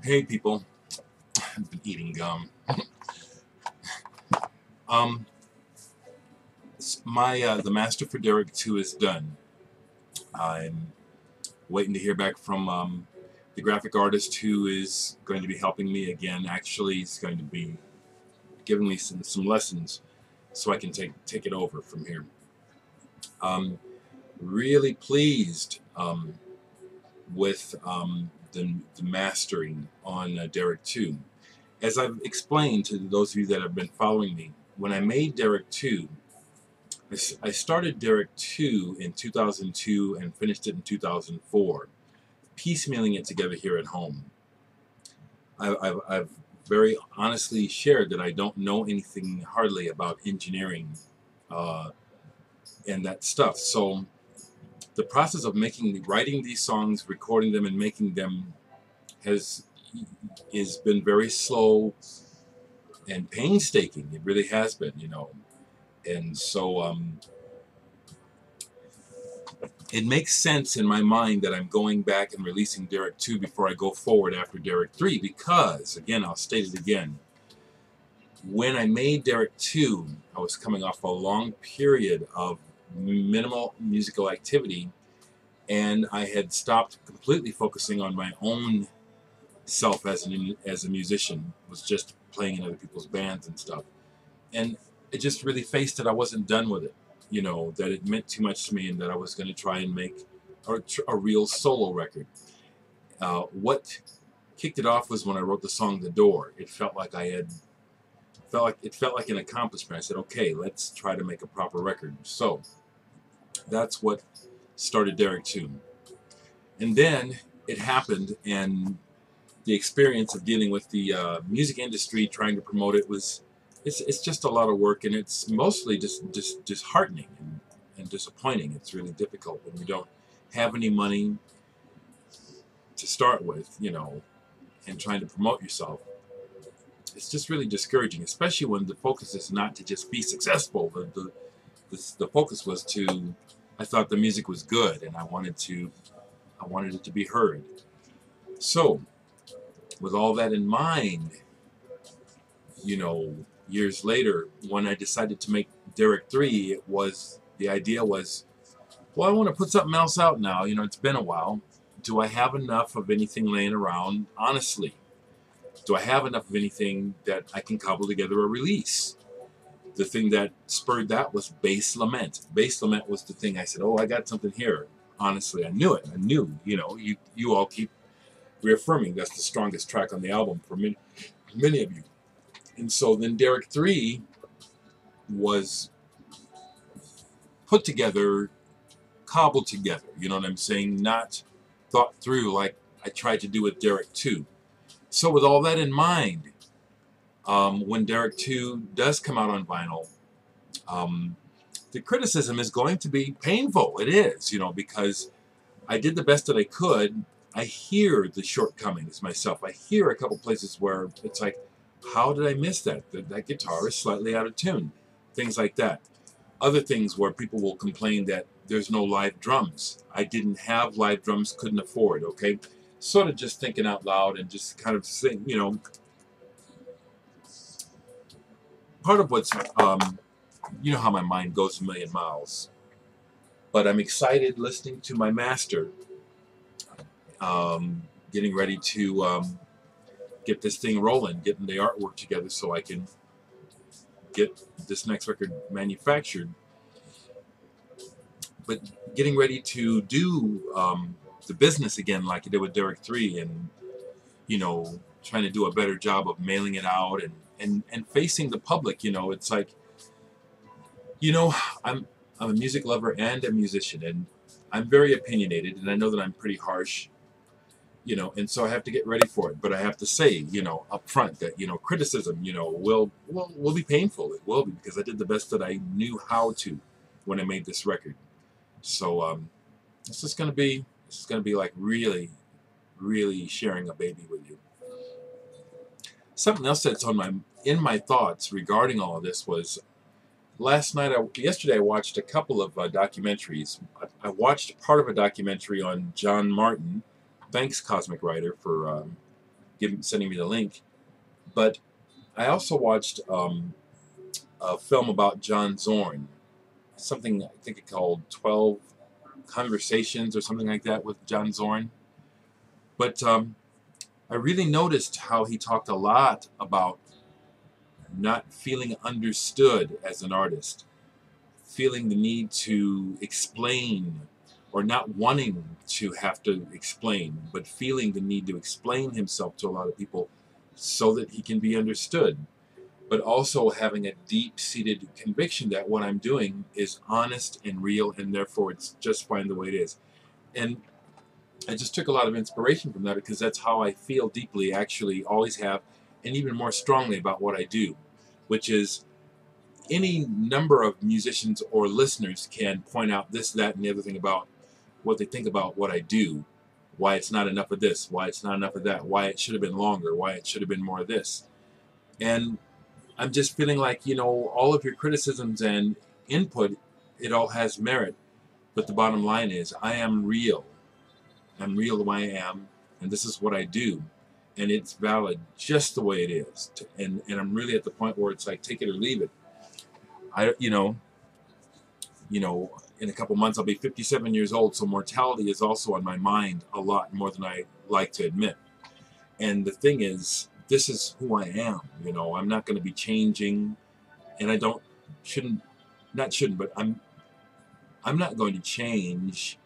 Hey people, I've been eating gum. Um, the master for Derek 2 is done. I'm waiting to hear back from the graphic artist who is going to be helping me again. Actually, he's going to be giving me some lessons so I can take it over from here. Really pleased with the mastering on Derek 2. As I've explained to those of you that have been following me, when I made Derek 2, I started Derek 2 in 2002 and finished it in 2004, piecemealing it together here at home. I've very honestly shared that I don't know anything hardly about engineering uh, and that stuff. So the process of writing these songs, recording them, and making them has been very slow and painstaking. It really has been. And so it makes sense in my mind that I'm going back and releasing Derek 2 before I go forward after Derek 3 because, again, I'll state it again, when I made Derek 2, I was coming off a long period of minimal musical activity, and I had stopped completely focusing on my own self as a musician, was just playing in other people's bands and stuff. And it just really faced it. I wasn't done with it. That it meant too much to me and that I was going to try and make a real solo record. What kicked it off was when I wrote the song "The Door." It felt like an accomplishment. I said, "Okay, let's try to make a proper record." So that's what started Derek 2. And then it happened, and the experience of dealing with the music industry, trying to promote it, it's just a lot of work, and it's mostly just disheartening and disappointing. It's really difficult when you don't have any money to start with, and trying to promote yourself. It's just really discouraging, especially when the focus is not to just be successful. The focus was to, I thought the music was good, and I wanted it to be heard. So, with all that in mind, years later, when I decided to make Derek 3, the idea was, well, I want to put something else out now. It's been a while. Do I have enough of anything laying around? Honestly, do I have enough of anything that I can cobble together a release? The thing that spurred that was Bass Lament. Bass Lament was the thing I said, oh, I got something here. Honestly, I knew it. I knew, you all keep reaffirming that's the strongest track on the album for many of you. And so then Derek 3 was put together, cobbled together, you know what I'm saying? Not thought through like I tried to do with Derek 2. So with all that in mind, when Derek 2 does come out on vinyl, the criticism is going to be painful. It is, because I did the best that I could. I hear the shortcomings myself. I hear a couple places where it's like, how did I miss that? That guitar is slightly out of tune. Things like that. Other things where people will complain that there's no live drums. I didn't have live drums, couldn't afford, okay? Sort of just thinking out loud and just kind of saying, part of what's, you know how my mind goes a million miles. But I'm excited listening to my master, getting ready to get this thing rolling, getting the artwork together so I can get this next record manufactured. But getting ready to do the business again like I did with Derek 3 and, trying to do a better job of mailing it out and facing the public, it's like, I'm a music lover and a musician, and I'm very opinionated, and I know that I'm pretty harsh, and so I have to get ready for it. But I have to say, up front that, criticism, will be painful. It will be, because I did the best that I knew how to when I made this record. So this is gonna be like really, really sharing a baby with you. Something else that's in my thoughts regarding all of this was yesterday I watched a couple of documentaries. I watched part of a documentary on John Martin, Banks' Cosmic Rider, for sending me the link. But I also watched a film about John Zorn, something I think it called 12 Conversations or something like that with John Zorn. But I really noticed how he talked a lot about not feeling understood as an artist, feeling the need to explain, or not wanting to have to explain, but feeling the need to explain himself to a lot of people so that he can be understood, but also having a deep-seated conviction that what I'm doing is honest and real, and therefore it's just fine the way it is. And I just took a lot of inspiration from that, because that's how I feel deeply, actually always have, and even more strongly about what I do, which is any number of musicians or listeners can point out this, that, and the other thing about what they think about what I do, why it's not enough of this, why it's not enough of that, why it should have been longer, why it should have been more of this. And I'm just feeling like, all of your criticisms and input, it all has merit. But the bottom line is, I am real. I'm real the way I am, and this is what I do. And it's valid just the way it is. And I'm really at the point where it's like, take it or leave it. In a couple months I'll be 57 years old, so mortality is also on my mind a lot more than I like to admit. And the thing is, this is who I am. I'm not going to be changing, and I shouldn't, but I'm not going to change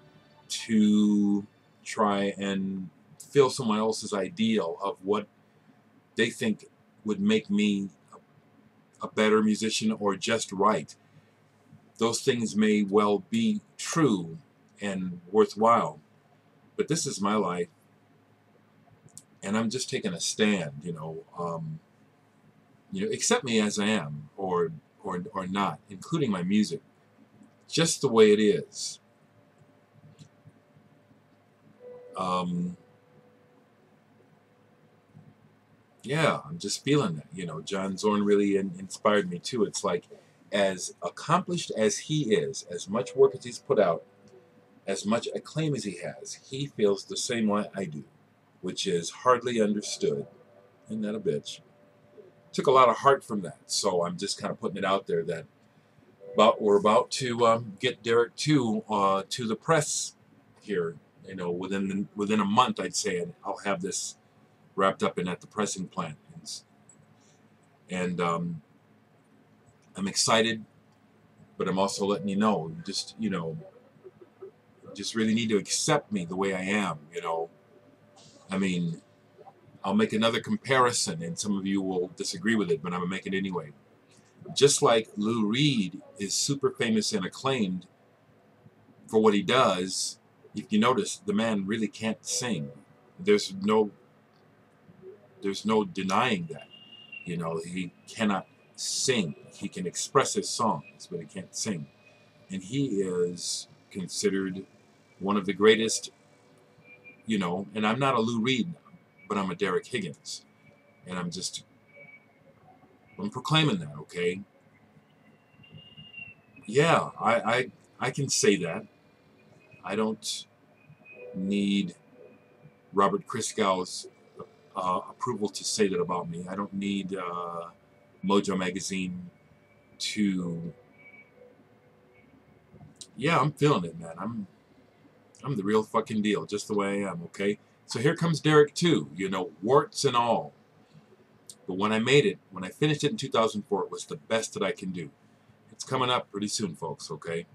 to try and fill someone else's ideal of what they think would make me a better musician or just right. Those things may well be true and worthwhile, but this is my life, and I'm just taking a stand. Accept me as I am, or not, including my music, just the way it is. Yeah, I'm just feeling that. John Zorn really inspired me too. It's like, as accomplished as he is, as much work as he's put out, as much acclaim as he has, he feels the same way I do, which is hardly understood. Isn't that a bitch? Took a lot of heart from that, so I'm just kind of putting it out there that we're about to get Derek 2 to the press here. Within a month, I'd say, and I'll have this wrapped up and at the pressing plant. And I'm excited, but I'm also letting you know, just really need to accept me the way I am. I mean, I'll make another comparison, and some of you will disagree with it, but I'm gonna make it anyway. Just like Lou Reed is super famous and acclaimed for what he does, if you notice, the man really can't sing. There's no denying that. He cannot sing. He can express his songs, but he can't sing. And he is considered one of the greatest, and I'm not a Lou Reed, but I'm a Derek Higgins. And I'm proclaiming that, okay? Yeah, I can say that. I don't need Robert Christgau's approval to say that about me. I don't need Mojo Magazine to... Yeah, I'm feeling it, man. I'm the real fucking deal, just the way I am, okay? So here comes Derek 2, warts and all. But when I finished it in 2004, it was the best that I can do. It's coming up pretty soon, folks, okay?